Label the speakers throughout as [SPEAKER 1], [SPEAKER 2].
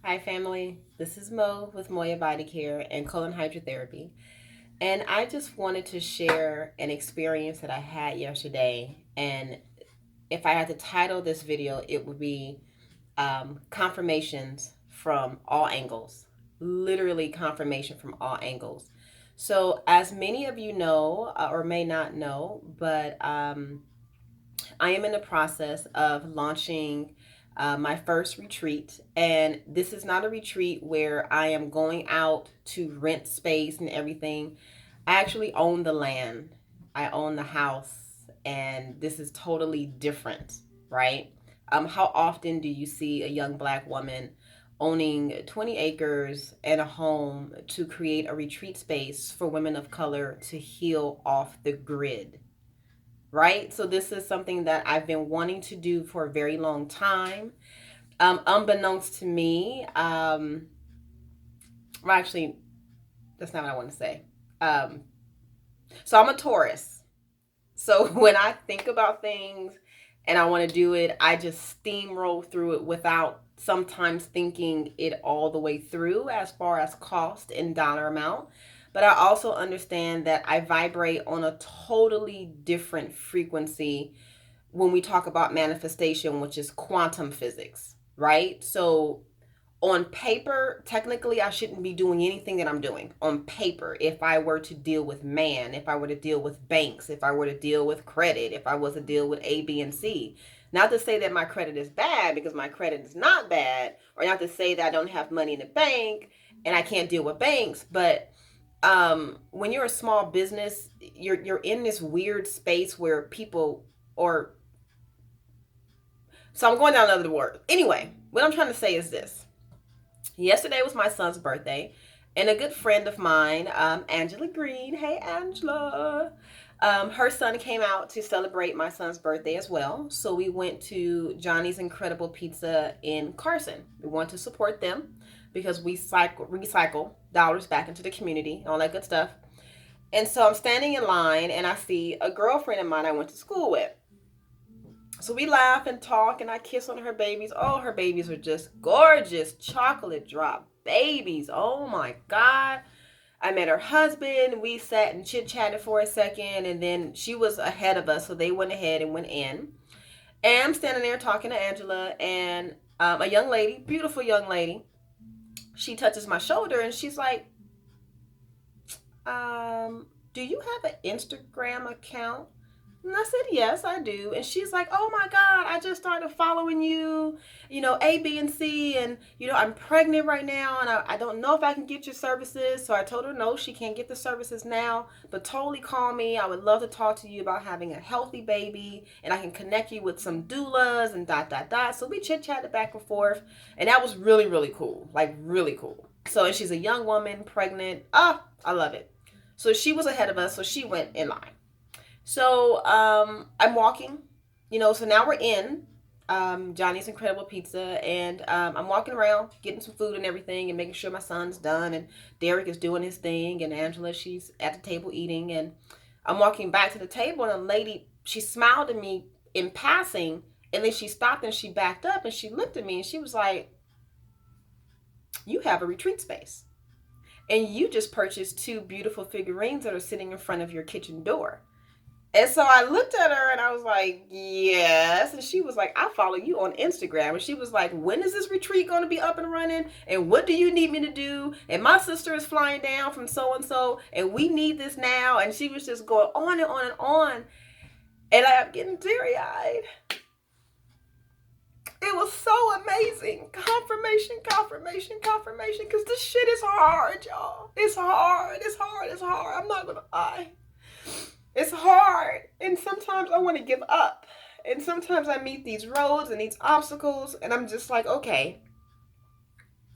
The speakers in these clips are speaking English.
[SPEAKER 1] Hi, family. This is Mo with Moya Body Care and colon hydrotherapy. And I just wanted to share an experience that I had yesterday. And if I had to title this video, it would be Confirmations from All Angles. Literally, confirmation from all angles. So, as many of you know, or may not know, but I am in the process of launching my first retreat. And this is not a retreat where I am going out to rent space and everything. I actually own the land, I own the house, and this is totally different, right? How often do you see a young black woman owning 20 acres and a home to create a retreat space for women of color to heal off the grid? Right? So this is something that I've been wanting to do for a very long time. Unbeknownst to me, well, actually, that's not what I want to say. Um, so I'm a Taurus. So when I think about things and I want to do it, I just steamroll through it without sometimes thinking it all the way through as far as cost and dollar amount. But I also understand that I vibrate on a totally different frequency when we talk about manifestation, which is quantum physics, right? So on paper, technically, I shouldn't be doing anything that I'm doing on paper. If I were to deal with man, if I were to deal with banks, if I were to deal with credit, if I was to deal with A, B, and C. Not to say that my credit is bad, because my credit is not bad, or not to say that I don't have money in the bank and I can't deal with banks, but when you're a small business, you're in this weird space where people, or so I'm going down another word. Anyway, what I'm trying to say is this. Yesterday was my son's birthday, and a good friend of mine, Angela Green, hey Angela, her son came out to celebrate my son's birthday as well. So we went to Johnny's Incredible Pizza in Carson. We want to support them because we recycle dollars back into the community, all that good stuff. And so I'm standing in line, and I see a girlfriend of mine I went to school with. So we laugh and talk, and I kiss on her babies. Oh, her babies are just gorgeous, chocolate drop babies. Oh my God. I met her husband. We sat and chit chatted for a second, and then she was ahead of us, so they went ahead and went in. And I'm standing there talking to Angela, and a young lady, beautiful young lady, she touches my shoulder, and she's like, "Do you have an Instagram account?" And I said, "Yes, I do." And she's like, "Oh my God, I just started following you, A, B, and C. And, I'm pregnant right now, and I don't know if I can get your services." So I told her no, she can't get the services now, but totally call me. I would love to talk to you about having a healthy baby, and I can connect you with some doulas and dot, dot, dot. So we chit chatted back and forth, and that was really, really cool. Like, really cool. So, and she's a young woman, pregnant. Oh, I love it. So she was ahead of us, so she went in line. So I'm walking, so now we're in Johnny's Incredible Pizza, and I'm walking around getting some food and everything and making sure my son's done, and Derek is doing his thing, and Angela, she's at the table eating, and I'm walking back to the table, and a lady, she smiled at me in passing, and then she stopped and she backed up and she looked at me and she was like, "You have a retreat space. And you just purchased two beautiful figurines that are sitting in front of your kitchen door." And so I looked at her and I was like, "Yes." And she was like, "I follow you on Instagram." And she was like, "When is this retreat going to be up and running? And what do you need me to do? And my sister is flying down from so and so, and we need this now." And she was just going on and on and on. And I'm getting teary eyed. It was so amazing. Confirmation, confirmation, confirmation. Because this shit is hard, y'all. It's hard. It's hard. It's hard. I'm not going to lie. It's hard. And sometimes I want to give up. And sometimes I meet these roads and these obstacles, and I'm just like, okay,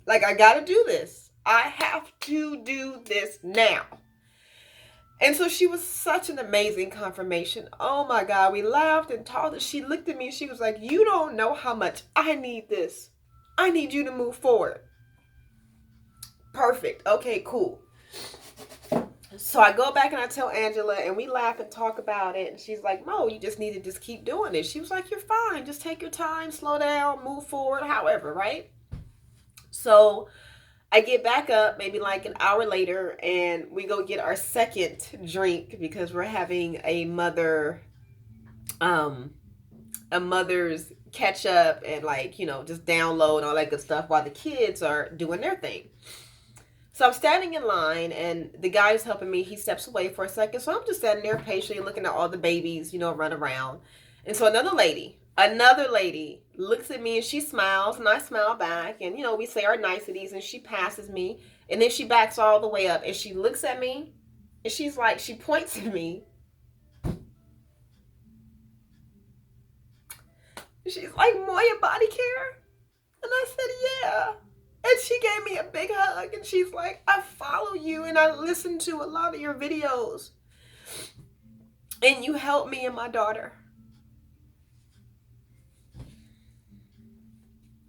[SPEAKER 1] like I got to do this. I have to do this now. And so she was such an amazing confirmation. Oh my God, we laughed and talked. And she looked at me and she was like, "You don't know how much I need this. I need you to move forward." Perfect. Okay, cool. So I go back and I tell Angela, and we laugh and talk about it. And she's like, "Mo, you just need to just keep doing it." She was like, "You're fine. Just take your time, slow down, move forward, however, right?" So I get back up maybe like an hour later and we go get our second drink because we're having um a mother's catch up and like, just download all that good stuff while the kids are doing their thing. So I'm standing in line and the guy who's helping me, he steps away for a second. So I'm just standing there patiently looking at all the babies, run around. And so another lady looks at me and she smiles and I smile back. And, we say our niceties and she passes me. And then she backs all the way up and she looks at me and she's like, she points at me. She's like, Moya Body Care? And I said, yeah. And she gave me a big hug and she's like, I follow you and I listen to a lot of your videos. And you helped me and my daughter.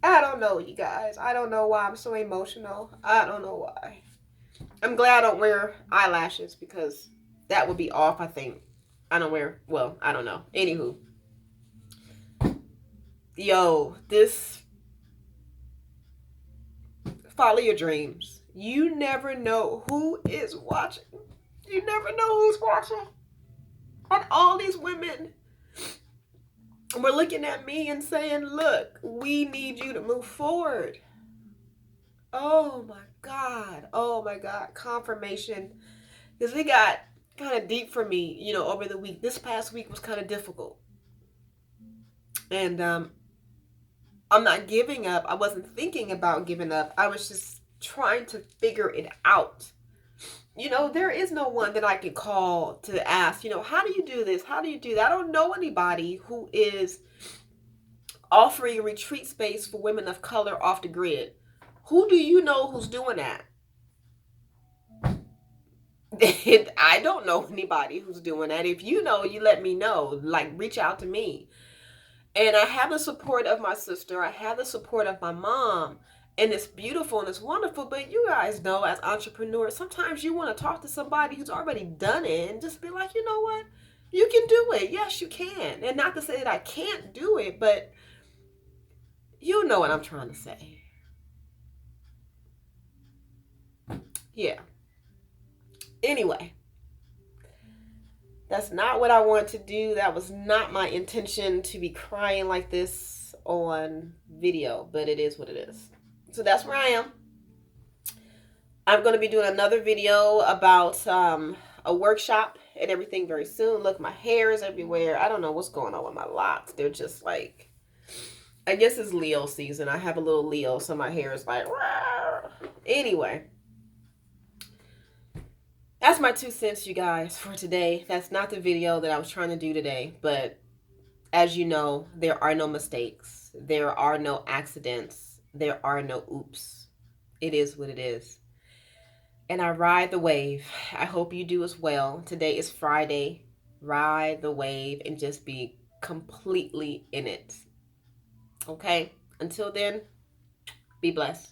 [SPEAKER 1] I don't know, you guys. I don't know why I'm so emotional. I don't know why. I'm glad I don't wear eyelashes because that would be off, I think. I don't know. Anywho. Yo, follow your dreams. You never know who is watching. You never know who's watching. And all these women were looking at me and saying, look, we need you to move forward. Oh my God. Oh my God. Confirmation. Because it got kind of deep for me, over the week. This past week was kind of difficult. And I'm not giving up. I wasn't thinking about giving up. I was just trying to figure it out. There is no one that I can call to ask, how do you do this? How do you do that? I don't know anybody who is offering a retreat space for women of color off the grid. Who do you know who's doing that? I don't know anybody who's doing that. If you know, you let me know. Like, reach out to me. And I have the support of my sister. I have the support of my mom. And it's beautiful and it's wonderful. But you guys know, as entrepreneurs, sometimes you want to talk to somebody who's already done it and just be like, you know what? You can do it. Yes, you can. And not to say that I can't do it, but you know what I'm trying to say. Yeah. Anyway, that's not what I want to do. That was not my intention to be crying like this on video, but it is what it is. So that's where I am. I'm going to be doing another video about a workshop and everything very soon. Look, my hair is everywhere. I don't know what's going on with my locks. They're just like, I guess it's Leo season. I have a little Leo, so my hair is like, rawr. Anyway. That's my 2 cents, you guys, for today. That's not the video that I was trying to do today, but as you know, there are no mistakes. There are no accidents. There are no oops. It is what it is. And I ride the wave. I hope you do as well. Today is Friday. Ride the wave and just be completely in it. Okay? Until then, be blessed.